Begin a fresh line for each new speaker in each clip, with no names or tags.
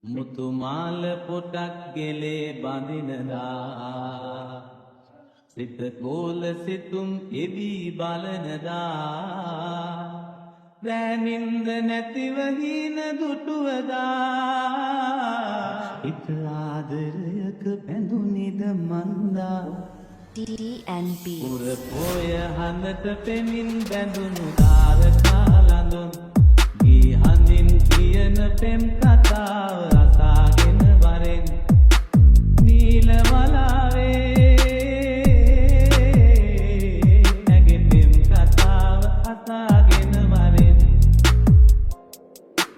මුතුමාල පොටක් ගෙලේ බඳිනදා සිත කෝල සිතුම් එවී බලනදා රැනින්ද නැතිව හීන දුටුවදා හිත ආදරයක බැඳුනිද මන්දා
DNB
පුර පොය හඳට පෙමින් බැඳුණු තාරකා ලඳුන් ගී හඳින් කියන පෙම් කතාව අසාගෙන වරෙන් නීල වලාවේ නැගේ පෙම් කතාව අසාගෙන වරෙන්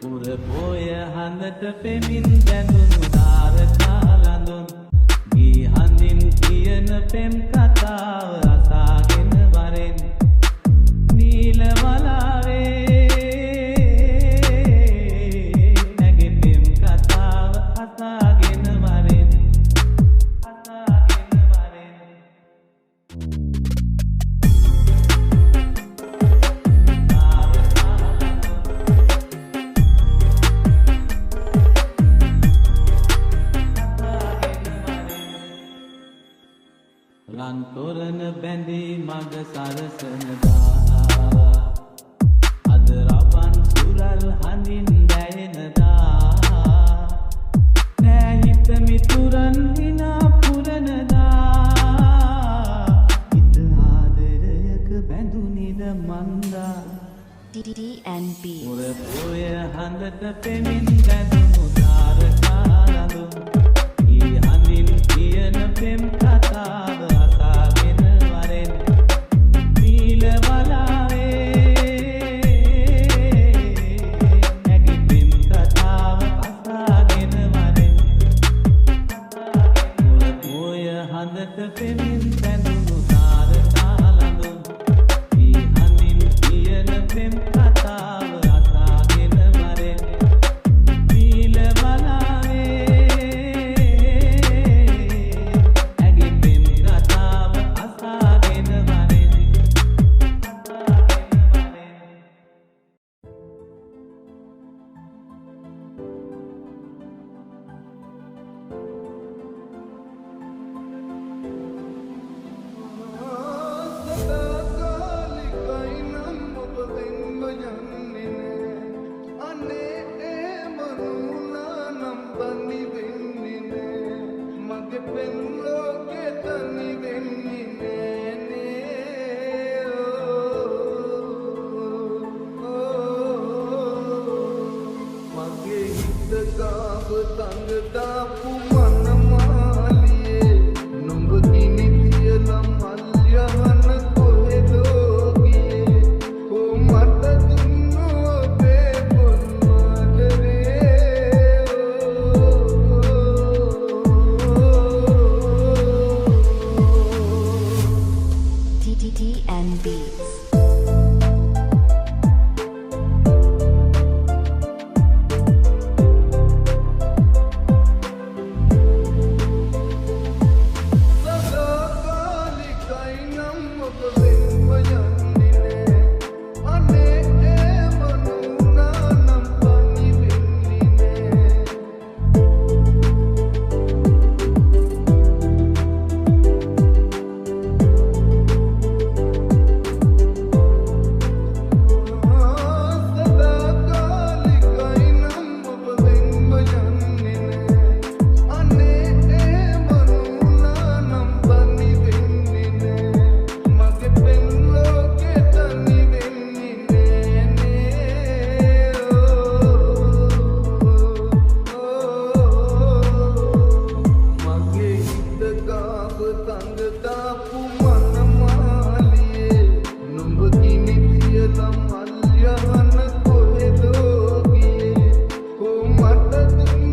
පුර පොය හඳට පෙමින් බැඳුණු තාරකා ලඳුන් ගී හඳින් කියන පෙම් කතාව අසාගෙන වරෙන් නීල වලාවේ නැගේ පෙම් කතාව අසාගෙන වරෙන් රන් තොරණ බැඳී මග සරසනදා අද රබන් සුරල් හඳින් දැයෙනදා නෑ හිත මිතුරන් හිනා පුරනදා හිත ආදරයක බැඳුනිද මන්දා
DNB
පුර පොය හඳට පෙමින් බැඳුණු තාරකා ලඳුන් ගී හඳින් කියන පෙම් කතාව අසාගෙන වරෙන් නීල වලාවේ නැගේ පෙම් කතාව අසාගෙන වරෙන් පුර පොය හඳට පෙමින් බැඳුණු තාරකා ලඳුන් ගී හඳින් කියන පෙම් කතාව අසාගෙන වරෙන් නීල වලාවේ නැගේ පෙම් කතාව අසාගෙන වරෙන්
DNB
මට දුන්න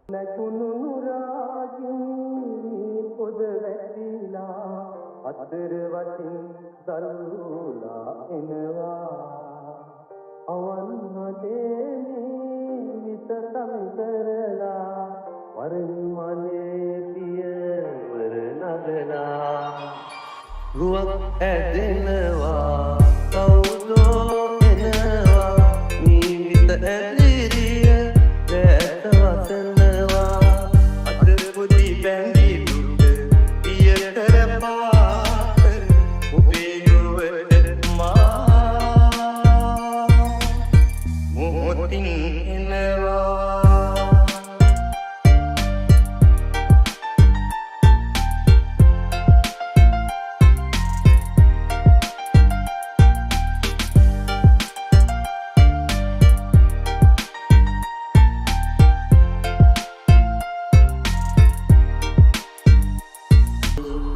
නැකුණු නුරාගින් පොද වැටිලා අතර වටින් දරුලා එනවා අවන් හදේ විත සමි කරලා වරින් මලේ පියවර නගලා රුවක් ඇදෙනවා කවුදෝ එනවා මේ විත ඇදිරිය දැත වසනවා අතර පුදි බැඳි දුට පියතර පාත ඔබේ යුවට මා මොහොතින් එනවා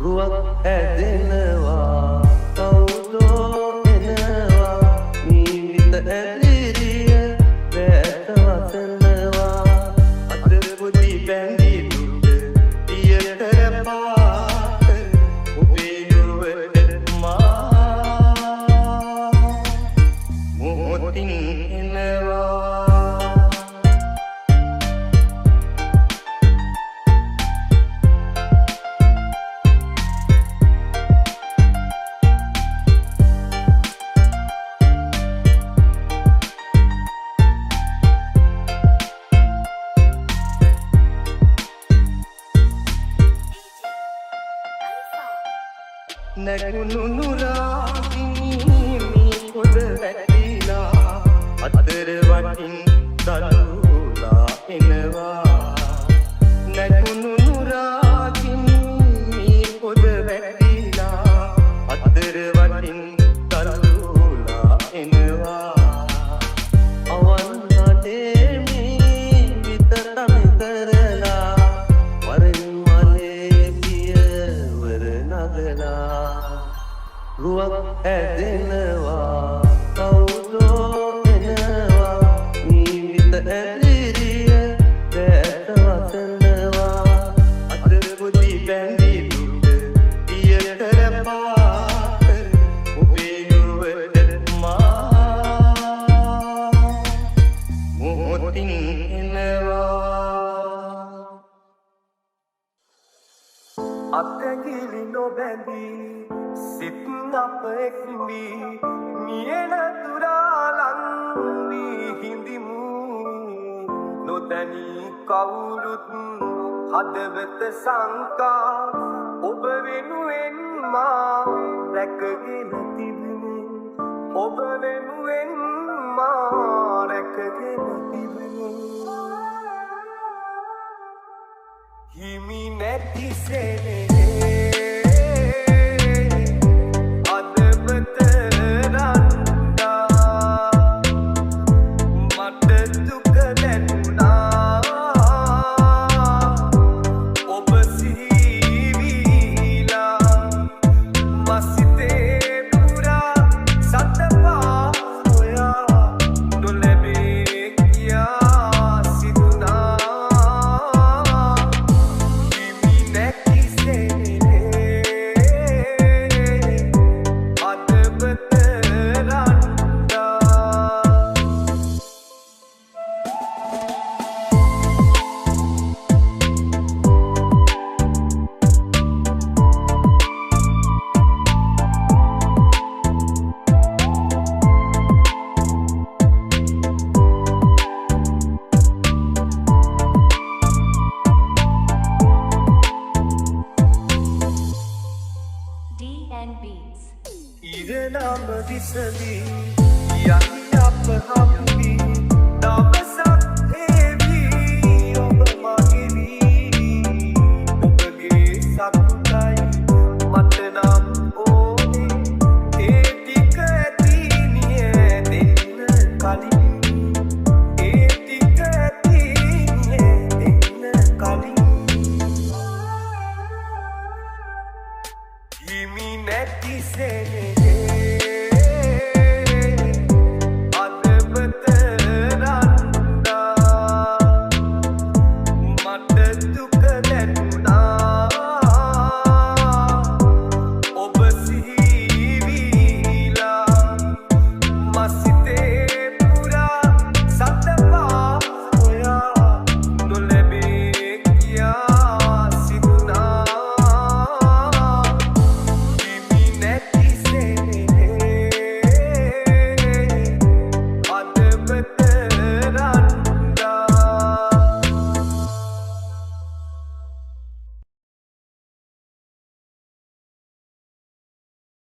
රුවක් ඇදෙනවා කවුදෝ එනවා මේ විත ඇදිරිය දැත වසනවා අතර පුදි බැඳි දුට පියතර පාත ඔබේ යුවට මා මොහොතින් එනවා නැකුණු නුරාගින් පොද වැටිලා අතර වටින් දරුලා එනවා නැකුණු නුරාගින් පොද වැටිලා අතර වටින් දරුලා එනවා අවන් හදේ විත සමි කරලා වරින් මලේ පියවර නගලා රුවක් ඇදෙනවා කවුදෝ එනවා මේ විත ඇදිරිය දැත වසනවා අතර පුදි බැඳි දුට පියතර පාත ඔබේ යුවට මා මොහොතින් එනවා අත්ඇඟිලි නොබැඳී සිත් අප එක්වී මියන තුරාලන් වී හිඳිමු නොදැනී කවුරුත් හදවත සංකා ඔබ වෙනුවෙන් මා රැකගෙන තිබෙමු ඔබ වෙනුවෙන් මා රැකගෙන තිබෙමු හිමි නැති සෙනේ
DN Beats.
ඉරණම විසඳී